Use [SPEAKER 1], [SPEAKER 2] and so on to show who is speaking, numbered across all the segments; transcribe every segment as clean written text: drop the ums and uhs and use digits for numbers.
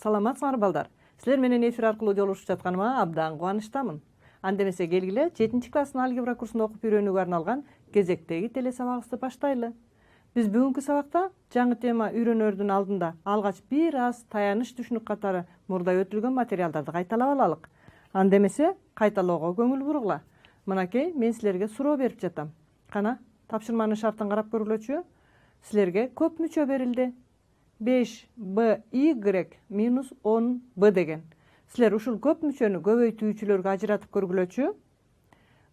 [SPEAKER 1] Саламатсыңар балдар. Силер менен эфир аркылуу жолугушуп жатканыма абдан кубанычтамын. Андемесе келгиле 7 класстын алгебра курсунда окуп үйрөнүүгө арналган кезектеги теле сабагыбызды баштайлы. Биз бүгүнкү сабакта жаңы тема үйрөнөрдүн алдында алгач бир аз таяныч түшүнүк катары мурда өтүлгөн материалдарды кайталап алалык. Андемесе кайталоого көңүл бургула. Мынакей мен силерге суроо берип жатам. Кана, тапшырманын шартын карап көргүлөчү. Силерге көп мүчө берилди. 5y минус 10b деген. Силер ушул көп мүчөнү көбөйтүүчүлөргө ажыратып көргүлөчү.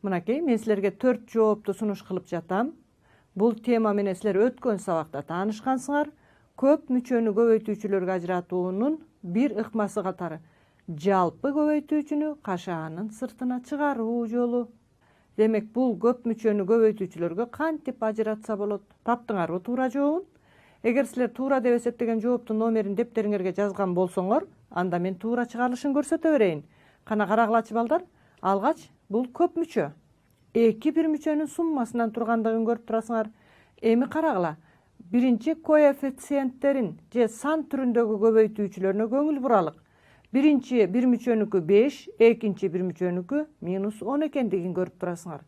[SPEAKER 1] Мынакей мен силерге 4 жоопту сунуш кылып жатам. Бул тема менен силер өткөн сабакта таанышкансыңар. Көп мүчөнү көбөйтүүчүлөргө ажыратуунун бир ыкмасы катары жалпы көбөйтүүчүнү кашаанын сыртына чыгаруу жолу. Демек бул көп мүчөнү көбөйтүүчүлөргө кантип ажыратса болот? Таптыңарбы туура жообун? Эгер силер туура деп эсептеген жооптун номерин дептериңерге жазган болсоңор, анда мен туура чыгарылышын көрсөтө берейин. Кана карагылачы балдар, алгач бул көп мүчө. Эки бир мүчөнүн суммасынан тургандыгын көрүп турасыңар. Эми карагыла. Биринчи коэффициенттерин же сан түрүндөгү көбөйтүүчүлөрүнө көңүл буралык. Биринчи бир мүчөнүкү 5, экинчи бир мүчөнүкү минус 10 экендигин көрүп турасыңар.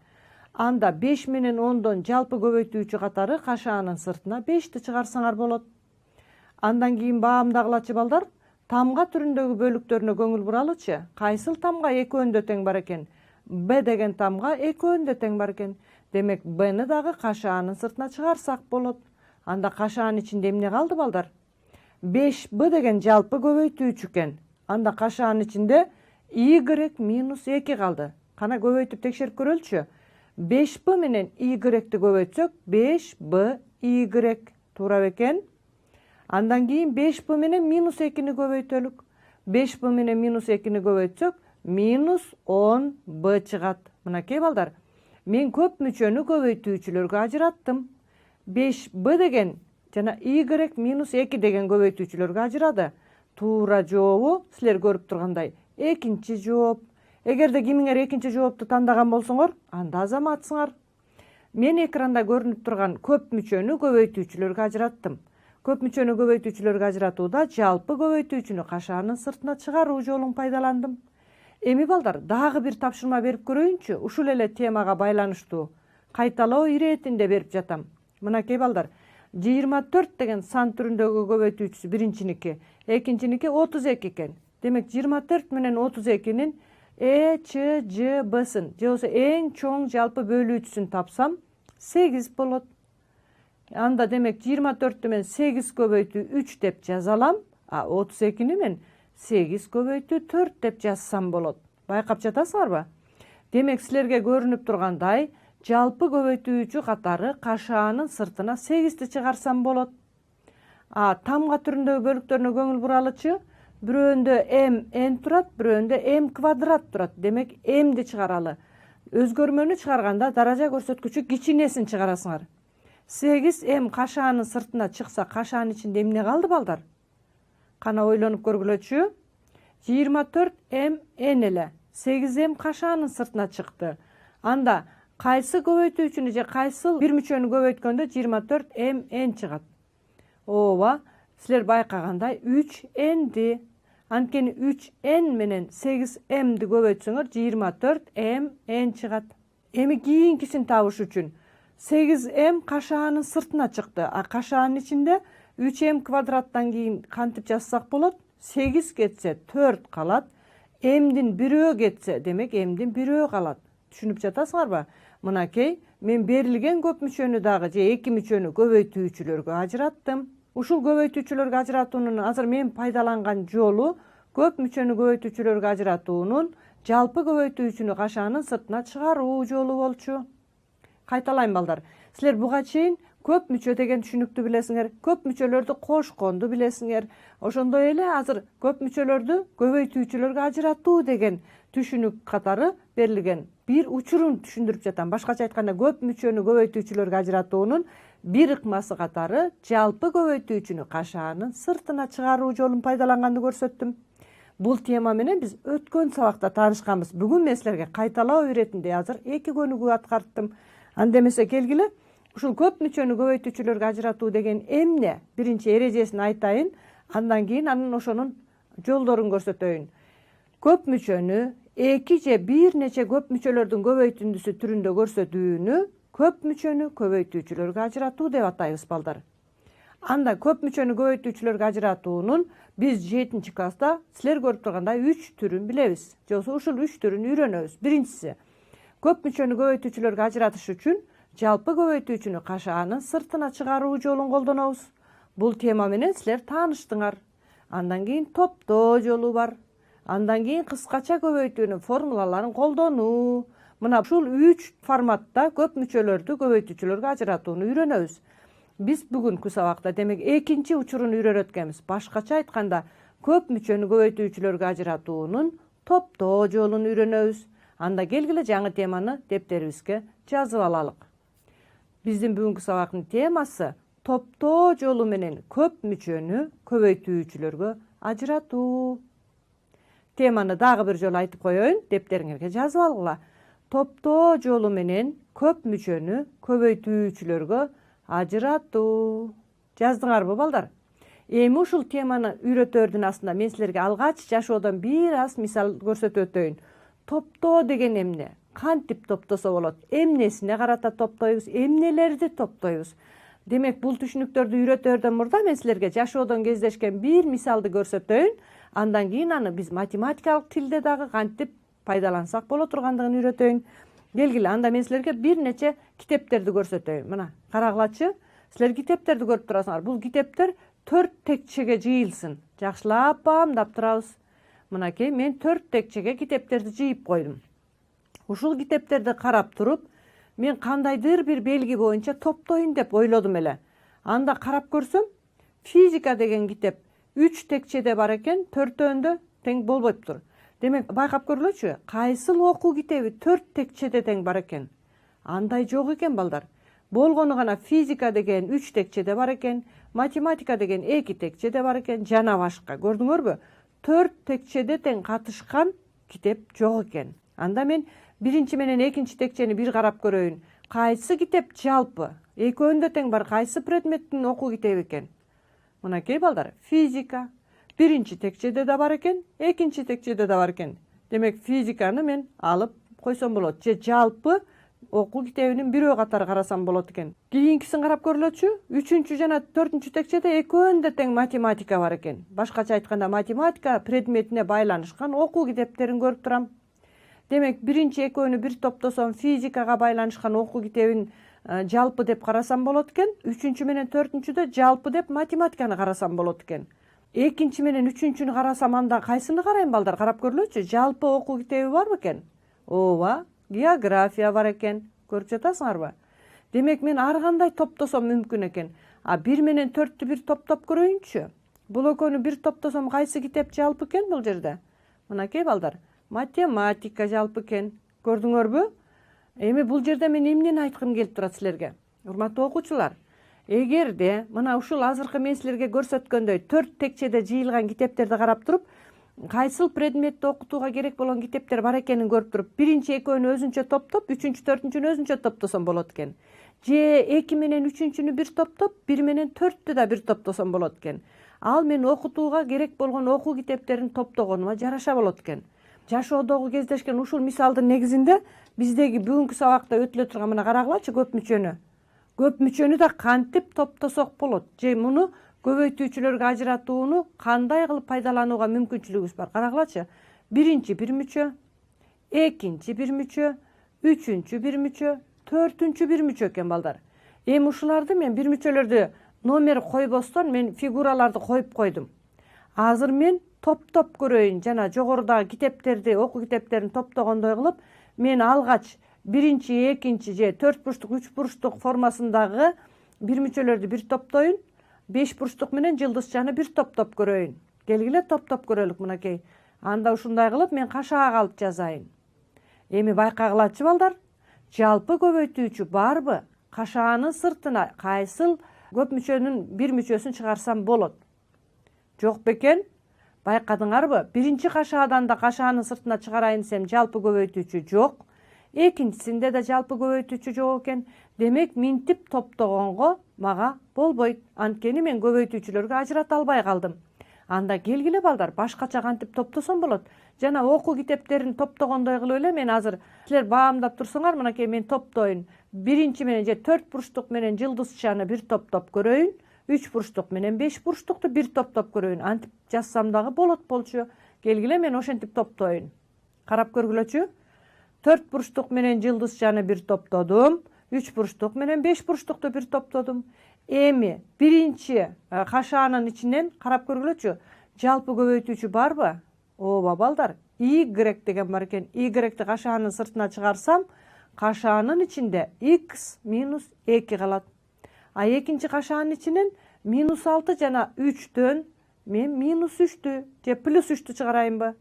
[SPEAKER 1] Анда 5 менен 10дон жалпы көбөйтүүчү катары кашаанын сыртына 5ти чыгарсаңар болот. Андан кийин баамдагылачы балдар, тамга түрүндөгү бөлүктөрүнө көңүл буралычы. Кайсыл тамга экөөндө тең бар экен? B деген тамга экөөндө тең бар экен. Демек B'ны дагы кашаанын сыртына чыгарсак болот. Анда кашаанын ичинде эмне калды балдар? 5b деген жалпы көбөйтүүчү экен. Анда кашаанын ичинде y минус 2 калды. Кана көбөйтүп текшерип көрөлчү. 5b менен y-ти көбөйтсөк 5b y туура бекен. Андан кийин 5b менен минус 2-ни көбөйтөлүк. 5b менен минус 2-ни көбөйтсөк минус 10b чыгат. Мынакей балдар, мен көп мүчөнү көбөйтүүчүлөргө ажыраттым. 5b деген жана y минус 2 деген көбөйтүүчүлөргө ажырады. Туура жообу силер көрүп тургандай экинчи жооп. Эгерде кимиңер экинчи жоопту тандаган болсоңор, анда азаматсыңар. Мен экранда көрүнүп турган көп мүчөнү көбөйтүүчүлөргө ажыраттым. Көп мүчөнү көбөйтүүчүлөргө ажыратууда жалпы көбөйтүүчүнү кашаанын сыртына чыгаруу жолун пайдаландым. Эми балдар, дагы бир тапшырма берип көрөйүнчү. Ушул эле темага байланыштуу кайталоо иретинде берип жатам. Мынакей балдар, 24 деген сан түрүндөгү көбөйтүүчүсү биринчиники, экинчиники 32 экен. Демек 24 менен 32-нин Ч, Ж, Б-сын, же болбосо эң чоң жалпы бөлүүчүсүн тапсам 8 болот. Анда демек 24 менен 8 көбөйтүү 3 деп жаза алам, а 32-ни мен 8 көбөйтүү 4 деп жазсам болот. Байкап жатасыңарбы? Демек силерге көрүнүп тургандай, жалпы көбөйтүүчү катары кашаанын сыртына 8ти чыгарсам болот. Тамга түрүндөгү бөлүктөрүнө көңүл буралычы. Бирөөндө n турат, бирөөндө m квадрат турат. Демек m'ди чыгаралы. Өзгөрмөнү чыгарганда даража көрсөткүчү кичинесин чыгарасыңар. 8m кашаанын сыртына чыкса, кашаанын ичинде эмне калды балдар? Кана ойлонуп көргүлөчү. 24m n эле. 8m кашаанын сыртына чыкты. Анда кайсы көбөйтүүчүнү же кайсыл бир мүчөнү көбөйткөндө 24m n чыгат? Ооба, силер байкагандай 3n'ди. Анткени 3n менен 8m'ди көбөйтсөңөр 24m n чыгат. Эми кийинкисин табыш үчүн 8m кашаанын сыртына чыкты. Кашаанын ичинде 3m квадраттан кийин кантип жазсак болот? 8 кетсе 4 калат. M'дин бирөө кетсе, демек m'дин бирөө калат. Түшүнүп жатасыңарбы? Мынакей, мен берилген көп мүчөнү дагы же эки мүчөнү көбөйтүүчүлөргө ажыраттым. Ушул көбөйтүүчүлөргө ажыратуунун азыр мен пайдаланган жолу көп мүчөнү көбөйтүүчүлөргө ажыратуунун жалпы көбөйтүүчүнү кашаанын сыртына чыгаруу жолу болчу. Кайталайм балдар. Силер буга чейин көп мүчө деген түшүнүктү билесиңер, көп мүчөлөрдү кошконду билесиңер. Ошондой эле азыр көп мүчөлөрдү көбөйтүүчүлөргө ажыратуу деген түшүнүк катары берилген бир учурун түшүндүрүп жатам. Башкача айтканда, көп мүчөнү көбөйтүүчүлөргө ажыратуунун бир ыкмасы катары жалпы көбөйтүүчүнү кашаанын сыртына чыгаруу жолун пайдаланганды көрсөттүм. Бул тема менен биз өткөн сабакта таанышканбыз. Бүгүн мен силерге кайталоо иретинде азыр эки көнүгүү аткарттым. Андемесе келгиле, ушул көп мүчөнү көбөйтүүчүлөргө ажыратуу деген эмне? Биринчи эрежесин айтайын, андан кийин ошонун жолдорун көрсөтөйүн. Көп мүчөнү эки же бир нече көп мүчөлөрдүн көбөйтүндүсү түрүндө көрсөтүүнү көп мүчөнү көбөйтүүчүлөргө ажыратуу деп атайбыз балдар. Анда көп мүчөнү көбөйтүүчүлөргө ажыратуунун биз 7 класста силер көрүп тургандай 3 түрүн билебиз. Же болбосо ушул 3 түрүн үйрөнөбүз. Биринчиси, көп мүчөнү көбөйтүүчүлөргө ажыратыш үчүн жалпы көбөйтүүчүнү кашаанын сыртына чыгаруу жолун колдонобуз. Бул тема менен силер тааныштыңар. Андан кийин топтоо жолу бар. Андан кийин кыскача көбөйтүүнүн формулаларын колдонуу. Мына ушул 3 форматта көп мүчөлөрдү көбөйтүүчүлөргө ажыратууну үйрөнөбүз. Биз бүгүнкү сабакта демек экинчи учурун үйрөнөт экенбиз. Башкача айтканда, көп мүчөнү көбөйтүүчүлөргө ажыратуунун топтоо жолун үйрөнөбүз. Анда келгиле жаңы теманы дептерибизге жазып алалык. Биздин бүгүнкү сабактын темасы топтоо жолу менен көп мүчөнү көбөйтүүчүлөргө ажыратуу. Теманы дагы бир жолу айтып коеюн, дептериңерге жазып алгыла. Топтоо жолу менен көп мүчөнү көбөйтүүчүлөргө ажыратуу. Жаздыңарбы балдар? Эми ушул теманы үйрөтөрдүн астында мен силерге алгач жашоодон бир аз мисал көрсөтүп өтөйүн. Топтоо деген эмне? Кантип топтосо болот? Эмнесине карата топтойбуз? Эмнелерди топтойбуз? Демек, бул түшүнүктөрдү үйрөтөрдөн мурда мен силерге жашоодон кездешкен бир мисалды көрсөтөйүн. Андан кийин аны биз математикалык тилде дагы кантип пайдалансак боло тургандыгын үйрөтөйүн. Келгиле, анда мен силерге бир нече китептерди көрсөтөйүн. Мына, карагылачы. Силер китептерди көрүп турасыңар. Бул китептер 4 текчеге жыйылсын. Жакшылап баамдап турабыз. Мынакей, мен 4 текчеге китептерди жыйып койдум. Ушул китептерди карап туруп, мен кандайдыр бир белги боюнча топтойн деп ойлодум эле. Анда карап көрсөм, физика деген китеп 3 текчеде бар экен, 4-өндө тең болбойтур. Демек, байкап көргүлөчү, кайсыл окуу китеби 4 текчеде тең бар экен? Андай жок экен балдар. Болгону гана физика деген 3 текчеде бар экен, математика деген 2 текчеде бар экен, жана башка. Көрдүңөрбү? 4 текчеде тең катышкан китеп жок экен. Анда мен биринчи менен экинчи текчени бир карап көрөйүн. Кайсы китеп жалпы? Экөөндө тең бар, кайсы предметтин окуу китеби экен? Мынакей балдар, физика. Биринчи текчеде да бар экен, экинчи текчеде да бар экен. Демек, физиканы мен алып койсом болот. Же жалпы окуу китебинин бирөө катары карасам болот экен. Кийинкисин карап көрүлөчү. 3-чү жана 4-чү текчеде экөөндө тең математика бар экен. Башкача айтканда, математика предметине байланышкан окуу китептерин көрүп турам. Демек, биринчи экөөнү бир топтосом, физикага байланышкан окуу китебин жалпы деп карасам болот экен. 3-чү менен 4-чүдө жалпы деп математиканы карасам болот экен. Экинчи менен 3-чүнү карасам, анда кайсыны карайм балдар? Карап көрүлөчү. Жалпы окуу китеби барбы экен? Ооба, география бар экен. Көрүп жатасыңарбы? Демек, мен ар кандай топтосом мүмкүн экен. 1 менен 4-тү бир топтоп көрөйүнчү. Бул экөөнү бир топтосом кайсы китеп жалпы экен бул жерде? Мынакей балдар, математика жалпы экен. Көрдүңөрбү? Эми бул жерде мен эмнени айткым келип турат силерге? Урматтуу окуучулар, эгерде мына ушул азыркы мен силерге көрсөткөндөй 4 текчеде жыйылган китептерди карап туруп, кайсыл предметти окутууга керек болгон китептер бар экенин көрүп туруп, биринчи экөөнү өзүнчө топтоп, 3-чү, 4-чүнү өзүнчө топтосом болот экен. Же 2 менен 3-чүнү бир топтоп, 1 менен 4-тү да бир топтосом болот экен. Ал мен окутууга керек болгон окуу китептерин топтогонума жараша болот экен. Жашоодогу кездешкен ушул мисалдын негизинде биздеги бүгүнкү сабакта өтүлө турган, мына карагылачы, көп мүчөнү. Көп мүчөнү да кантип топтосок болот? Же муну көбөйтүүчүлөргө ажыратууну кандай кылып пайдаланууга мүмкүнчүлүгүбүз бар? Карагылачы. Биринчи бир мүчө, экинчи бир мүчө, 3-чү бир мүчө, 4-чү бир мүчө экен балдар. Эми ушуларды мен бир мүчөлөрдү номер койбостон мен фигураларды коюп койдум. Азыр мен топтоп көрөйүн, жана жогорудагы китептерди, окуу китептерин топтогондой кылып, мен алгач биринчи, экинчи же 4 бурчтук, 3 бурчтук формасындагы бир мүчөлөрдү бир топтоюн, 5 бурчтук менен жылдызчаны бир топтоп көрөйүн. Келгиле топтоп көрөлүк мынакей. Анда ушундай кылып мен кашаага алып жазайын. Эми байкагылачы балдар, жалпы көбөйтүүчү барбы? Кашаанын сыртына кайсыл көп мүчөнүн бир мүчөсүн чыгарсам болот? Жок бекен? Байкадыңарбы? Биринчи кашаадан да кашаанын сыртына чыгарайын десем жалпы көбөйтүүчү жок. Экинчисинде да жалпы көбөйтүүчү жок экен. Демек, минтип топтогонго мага болбойт. Анткени мен көбөйтүүчүлөргө ажырата албай калдым. Анда келгиле балдар, башкача кантип топтосом болот. Жана окуу китептерин топтогондой кылып эле мен азыр силер баамдап турсуңар, мынакей мен топтойн. Биринчи менен же 4 бурчтук менен жылдызчаны бир топтоп көрөйүн. 3 бурчтук менен 5 бурчтукту бир топтоп көрөйүн. Антип жазсам дагы болчу. Келгиле мен ошентип топтойн. Карап көргүлөчү. 4 бурчтук менен жылдызчаны бир топтодум. 3 бурчтук менен 5 бурчтукту бир топтодум. Эми биринчи кашаанын ичинен карап көргүлөчү. Жалпы көбөйтүүчү барбы? Ооба балдар. Y деген бар экен. Y кашаанын сыртына чыгарсам, кашаанын ичинде x минус 2 калат. А экинчи кашаанын ичинен минус 6 жана 3төн мен минус 3тү же плюс 3тү чыгарайынбы?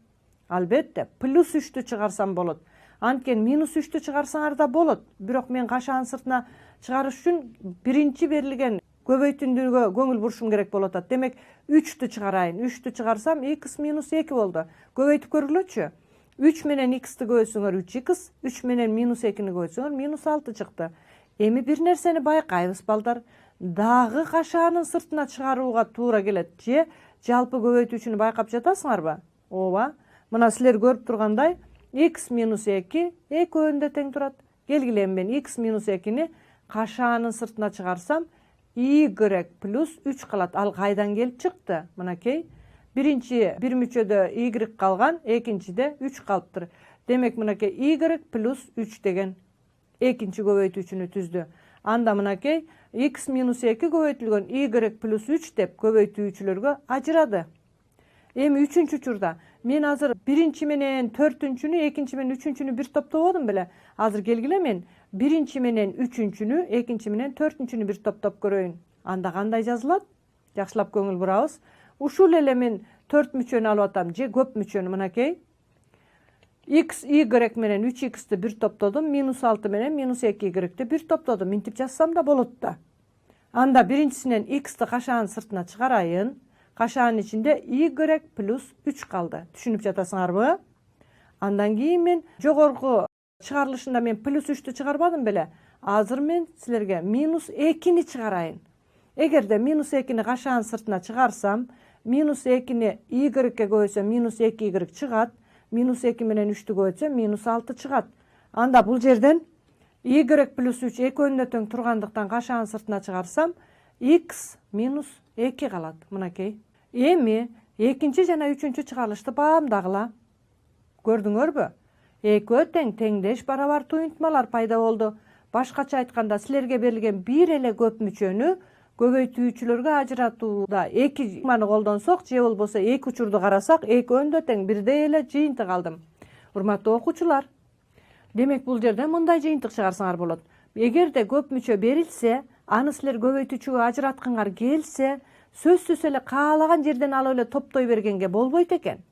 [SPEAKER 1] Албетте, плюс 3тү чыгарсам болот. Анткен минус 3тү чыгарсаңар да болот. Бирок мен кашаанын сыртына чыгарыш үчүн биринчи берилген көбөйтүндүгө көңүл бурушум керек болот. Демек 3тү чыгарайын. 3тү чыгарсам x минус 2 болду. Көбөйтүп көргүлөчү. 3 менен x'ти көбөйтсөңөр 3x, 3 менен минус 2-ни көбөйтсөңөр минус 6 чыкты. Эми бир нерсени байкайбыз балдар. Дагы кашаанын сыртына чыгарууга туура келет же жалпы көбөйтүүчүнү байкап жатасыңарбы? Ооба. Мына силер көрүп тургандай x минус 2 экөөнү тең турат. Келгиле мен x минус 2-ни кашаанын сыртына чыгарсам y плюс 3 калат. Ал кайдан келип чыкты? Мынакей. Биринчи бир мүчөдө y калган, экинчиде 3 калыптыр. Демек мынакей y плюс 3 деген экинчи көбөйтүүчүнү түздү. Анда мынакей x минус 2 көбөйтүлгөн y плюс 3 деп көбөйтүүчүлөргө ажырады. Эми үчүнчү учурда мен азыр биринчи менен төртүнчүнү, экинчи менен үчүнчүнү бир топтободум беле. Азыр келгиле мен биринчи менен үчүнчүнү, экинчи менен төртүнчүнү бир топтоп көрөйүн. Анда кандай жазылат? Жакшылап көңүл бурабыз. Ушул эле мен 4 мүчөнү алып атам же көп мүчөнү мынакей. X, y менен 3x'ти бир топтодум, минус 6 менен минус 2y бир топтодум. Минтип жазсам да болот да. Анда биринчисинен x'ти кашаанын сыртына чыгарайын. Кашаанын ичинде y плюс 3 калды. Түшүнүп жатасыңарбы? Андан кийин мен жогорку чыгарылышында мен плюс 3тү чыгарбадым беле. Азыр мен силерге минус 2-ни чыгарайын. Эгерде минус 2-ни кашаанын сыртына чыгарсам, минус 2-ни y-ге көбөйтсөм минус 2y чыгат. Минус 2 менен 3тү көбөйтсөм минус 6 чыгат. Анда бул жерден y плюс 3 экөөнүнө тең тургандыктан кашаанын сыртына чыгарсам x минус 2 калат. Мынакей. Эми экинчи жана үчүнчү чыгарылышты баамдагыла. Көрдүңөрбү? Экөө тең теңдеш барабар туюнтмалар пайда болду. Башкача айтканда силерге берилген бир эле көп мүчөнү көбөйтүүчүлөргө ажыратууда эки маны колдонсок же болбосо эки учурду карасак экөөнү тең бирдей эле жыйынтык алдым. Урматтуу окуучулар, демек бул жерде мындай жыйынтык чыгарсаңар болот. Эгерде көп мүчө берилсе, аны силер көбөйтүүчүгө ажыратканга келсе, сөзсүз эле каалаган жерден алып эле топтой бергенге болбойт экен.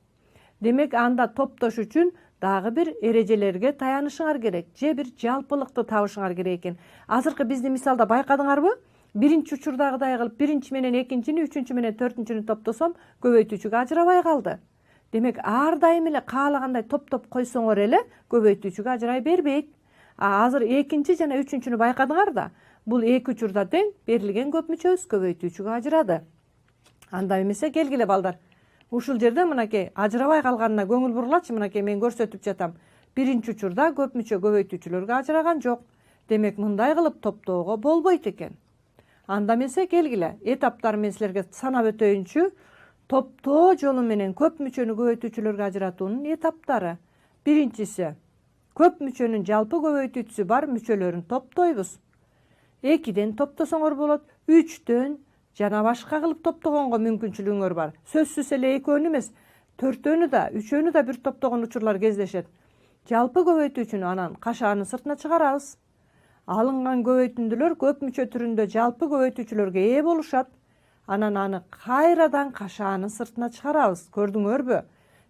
[SPEAKER 1] Демек анда топтош үчүн дагы бир эрежелерге таянышыңар керек, же бир жалпылыкты табышыңар керек экен. Азыркы биздин мисалда байкадыңарбы? Биринчи учурдагыдай кылып биринчи менен экинчини, үчүнчү менен төртүнчүнү топтосом, көбөйтүүчүгө ажырабай калды. Демек ар дайым эле каалагандай топтоп койсоңор эле көбөйтүүчүгө ажырай бербейт. Азыр экинчи жана үчүнчүнү байкадыңар да. Бул эки учурда тең берилген көп мүчөбүз көбөйтүүчүгө ажырады. Анда эмесе келгиле балдар. Ушул жерде мынакей ажырабай калганына көңүл бурулачы, мынакей мен көрсөтүп жатам. Биринчи учурда көп мүчө көбөйтүүчүлөргө ажыраган жок. Демек мындай кылып топтоого болбойт экен. Анда эмесе келгиле этаптар мен силерге санап өтөйүнчү. Топтоо жолу менен көп мүчөнү көбөйтүүчүлөргө ажыратуунун этаптары. Биринчиси, көп мүчөнүн жалпы көбөйтүүчүсү бар мүчөлөрүн топтойбуз. 2ден топтосоңор болот, 3төн жана башка кылып топтогонго мүмкүнчүлүгүңөр бар. Сөзсүз эле экөөнү эмес, 4төнү да, 3өнү да бир топтогон учурлар кездешет. Жалпы көбөйтүүчүнү анан кашаанын сыртына чыгарабыз. Алынган көбөйтүндүлөр көп мүчө түрүндө жалпы көбөйтүүчүлөргө ээ болушат. Анан аны кайрадан кашаанын сыртына чыгарабыз. Көрдүңөрбү?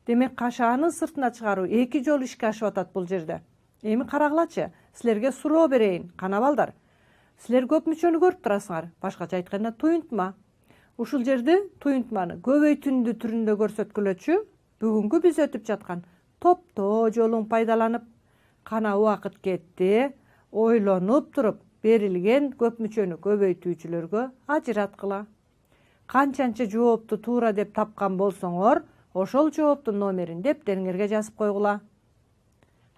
[SPEAKER 1] Демек кашаанын сыртына чыгаруу 2 жолу ишке ашып атат бул жерде. Эми карагылачы, силерге суроо берейин, кана балдар. Силер көп мүчөнү көрүп турасыңар. Башкача айтканда туюнтма. Ушул жерде туюнтманы көбөйтүндү түрүндө көрсөткүлөчү. Бүгүнкү биз өтүп жаткан топтоо жолун пайдаланып, кана убакыт кетти, ойлонуп туруп берилген көп мүчөнү көбөйтүүчүлөргө ажыраткыла. канчанча жоопту туура деп тапкан болсоңор, ошол жооптун номерин дептериңерге жазып койгула.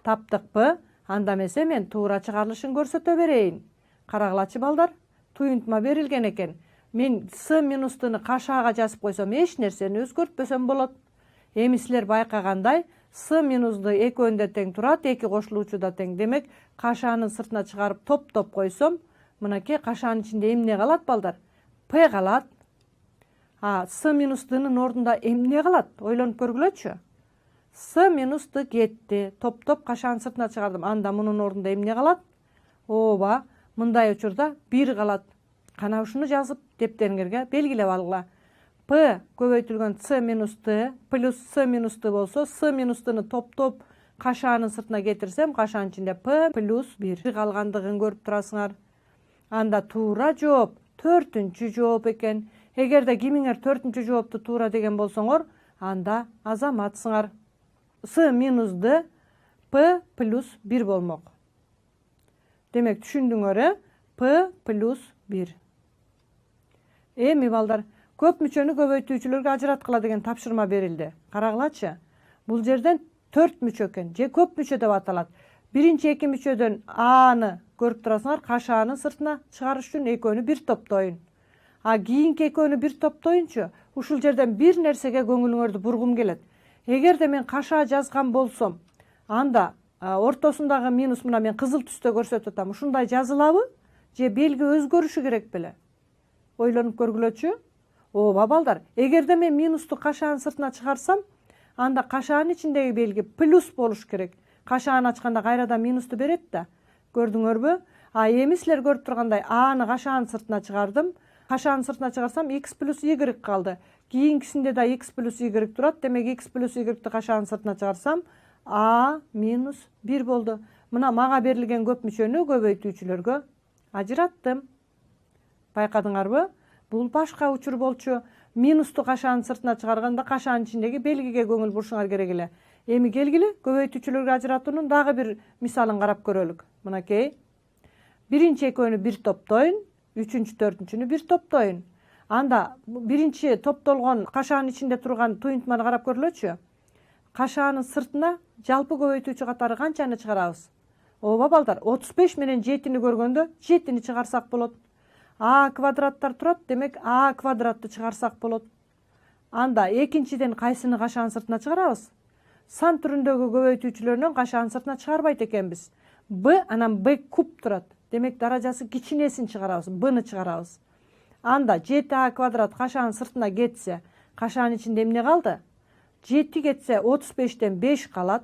[SPEAKER 1] Таптыкпы? Анда эмесе мен туура чыгарылышын көрсөтө берейин. Карагылачы балдар, туюнтма берилген экен. Мен с минустуну кашаага жазып койсом эч нерсени өзгөртпөсөм болот. Эми силер байкагандай, с минусду экөөнү тең турат, эки кошулуучу да тең. Демек, кашаанын сыртына чыгарып топ-топ койсом, мынакей кашаанын ичинде эмне калат балдар? П калат. С минус днын ордунда эмне калат? Ойлонуп көргүлөчү. С минус д кетти. Топ-топ кашаанын сыртына чыгардым. Анда мунун ордунда эмне калат? Ооба, мындай учурда 1 калат. Кана ушуну жазып дептериңерге белгилеп алгыла. П көбөйтүлгөн с минус д плюс с минус д болсо, с минус дны топ-топ кашаанын сыртына кетирсем, кашаанын ичинде П плюс 1 калгандыгын көрүп турасыңар. Анда туура жооп 4-үнчү жооп экен. Эгерде кимиңер 4-үнчү жоопту туура деген болсоңор, анда азаматсыңар. С минус д П плюс 1 болмок. Демек түшүндүңөр, П плюс 1. Эми балдар, көп мүчөнү көбөйтүүчүлөргө ажыраткыла деген тапшырма берилди. Карагылачы. Бул жерден 4 мүчө экен, же көп мүчө деп аталат. Биринчи эки мүчөдөн Аны көрүп турасыңар, кашаанын сыртына чыгарыш үчүн экөөнү бир топтоюн. Кийинки экөөнү бир топтоюнчу, ушул жерден бир нерсеге көңүлүңөрдү бургум келет. Эгерде мен кашаа жазган болсом, анда ортосундагы минус мына мен кызыл түстө көрсөтүп атам. Ушундай жазылабы? Же белги өзгөрүшү керек беле? Ойлонуп көргүлөчү. Ооба балдар, эгерде мен минусту кашаанын сыртына чыгарсам, анда кашаанын ичиндеги белги плюс болуш керек. Кашааны ачканда кайрадан минусту берет да. Көрдүңөрбү? Эми силер көрүп тургандай Аны кашаанын сыртына чыгардым. Кашаанын сыртына чыгарсам x плюс y калды. Кийинкисинде да x плюс y турат. Демек x плюс y кашаанын сыртына чыгарсам А минус 1 болду. Мына мага берилген көп мүчөнү көбөйтүүчүлөргө ажыраттым. Байкадыңарбы? Бул башка учур болчу. Минусту кашаанын сыртына чыгарганда кашаанын ичиндеги белгиге көңүл бурушуңар керек эле. Эми келгиле көбөйтүүчүлөргө ажыратуунун дагы бир мисалын карап көрөлүк. Мынакей. Биринчи экөөнү бир топтоюн, үчүнчү, төртүнчүнү бир топтоюн. Анда биринчи топтолгон кашаанын ичинде турган туюнтманы карап көрүлөчү. Кашаанын сыртына жалпы көбөйтүүчү катары канчаны чыгарабыз? Ооба балдар, 35 менен 7-ни көргөндө 7-ни чыгарсак болот. А квадраттар турат, демек А квадратты чыгарсак болот. Анда экинчиден кайсыны кашаанын сыртына чыгарабыз? Сан түрүндөгү көбөйтүүчүлөрүнөн кашаанын сыртына чыгарбайт экенбиз. Б анан Б куб турат. Демек даражасы кичинесин чыгарабыз, Бны чыгарабыз. Анда 7А квадрат кашаанын сыртына кетсе, кашаанын ичинде эмне калды? 7 кетсе 35тен 5 калат,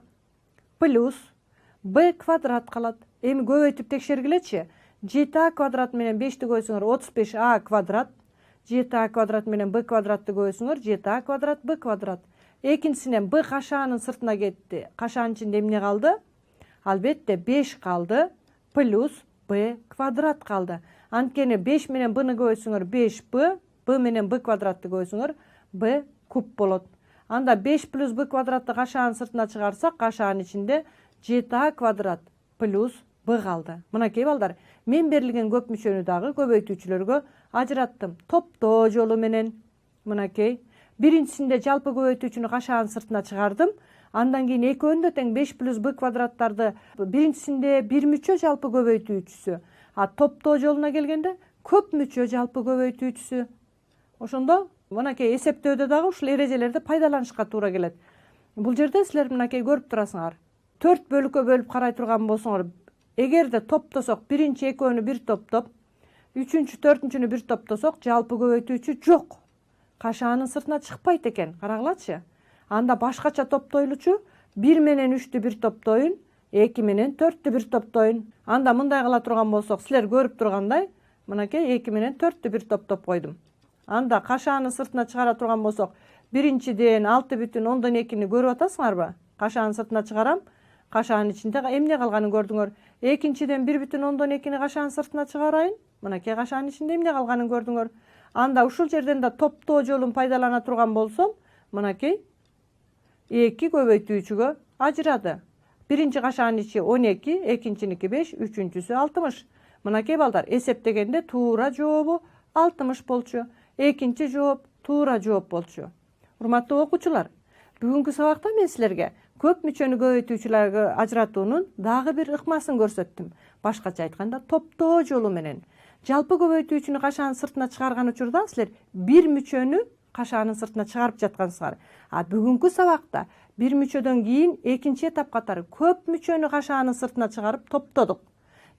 [SPEAKER 1] плюс Б квадрат калат. Эми көбөйтүп текшергилечи. 7А квадрат менен 5ти көбөйсөңөр 35А квадрат. 7А квадрат менен Б квадратты көбөйсөңөр 7А квадрат Б квадрат. Экинчисинен Б кашаанын сыртына кетти. Кашаанын ичинде эмне калды? Албетте 5 калды, плюс Б квадрат калды. Анткени 5 менен Бны көбөйсөңөр 5Б, Б менен Б квадратты көбөйсөңөр Б куб болот. Анда 5 плюс Б квадратты кашаанын сыртына чыгарсак, кашаанын ичинде 7А квадрат плюс Б калды. Мынакей балдар, мен берилген көп мүчөнү дагы көбөйтүүчүлөргө ажыраттым. Топтоо жолу менен. Мынакей. Биринчисинде жалпы көбөйтүүчүнү кашаанын сыртына чыгардым. Андан кийин экөөндө тең 5 плюс Б квадраттарды биринчисинде бир мүчө жалпы көбөйтүүчүсү. Топтоо жолуна келгенде көп мүчө жалпы көбөйтүүчүсү. Ошондо мынакей эсептөөдө дагы ушул эрежелерди пайдаланышка туура келет. Бул жерде силер мынакей көрүп турасыңар. 4 бөлүккө бөлүп карай турган болсоңор, эгерде топтосок, биринчи экөөнү бир топтоп, үчүнчү, төртүнчүнү бир топтосок, жалпы көбөйтүүчү жок. Кашаанын сыртына чыкпайт экен. Карагылачы. Анда башкача топтойлучу 1 менен 3тү бир топтоюн, 2 менен 4тү бир топтоюн. Анда мындай кыла турган болсок, силер көрүп тургандай, мынакей 2 менен 4тү бир топтоп койдум. Анда кашаанын сыртына чыгара турган болсок, биринчиден 6,2-ни көрүп атасыңарбы? Кашаанын сыртына чыгарам. Кашаанын ичинде эмне калганын көрдүңөр. Экинчиден 1,2-ни кашаанын сыртына чыгарайын. Мынакей кашаанын ичинде эмне калганын көрдүңөр. Анда ушул жерден да топтоо жолун пайдалана турган болсом, мынакей 2 көбөйтүүчүгө ажырады. Биринчи кашаанын ичи 12, экинчиники 5, үчүнчүсү 60. Мынакей балдар, эсептегенде туура жообу 60 болчу. экинчи жооп туура жооп болчу. Урматтуу окуучулар, бүгүнкү сабакта мен силерге көп мүчөнү көбөйтүүчүлөргө ажыратуунун дагы бир ыкмасын көрсөттүм. Башкача айтканда топтоо жолу менен. Жалпы көбөйтүүчүнү кашаанын сыртына чыгарган учурда силер бир мүчөнү кашаанын сыртына чыгарып жаткансыңар. А бүгүнкү сабакта бир мүчөдөн кийин экинчи этап катары көп мүчөнү кашаанын сыртына чыгарып топтодук.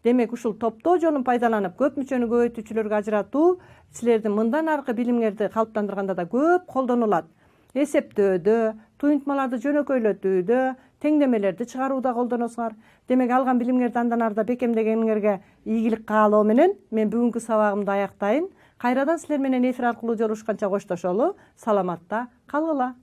[SPEAKER 1] Демек ушул топтоо жолун пайдаланып көп мүчөнү көбөйтүүчүлөргө ажыратуу силердин мындан аркы билимиңерди калыптандырганда да көп колдонулат. Эсептөөдө, туюнтмаларды жөнөкөйлөтүүдө, теңдемелерди чыгарууда колдоносуңар. Демек алган билимиңерди андан арда бекемдегениңерге ийгилик каалоо менен мен бүгүнкү сабагымды аяктайын. Кайрадан силер менен эфир аркылуу жолугушканча коштошолу. Саламатта калгыла.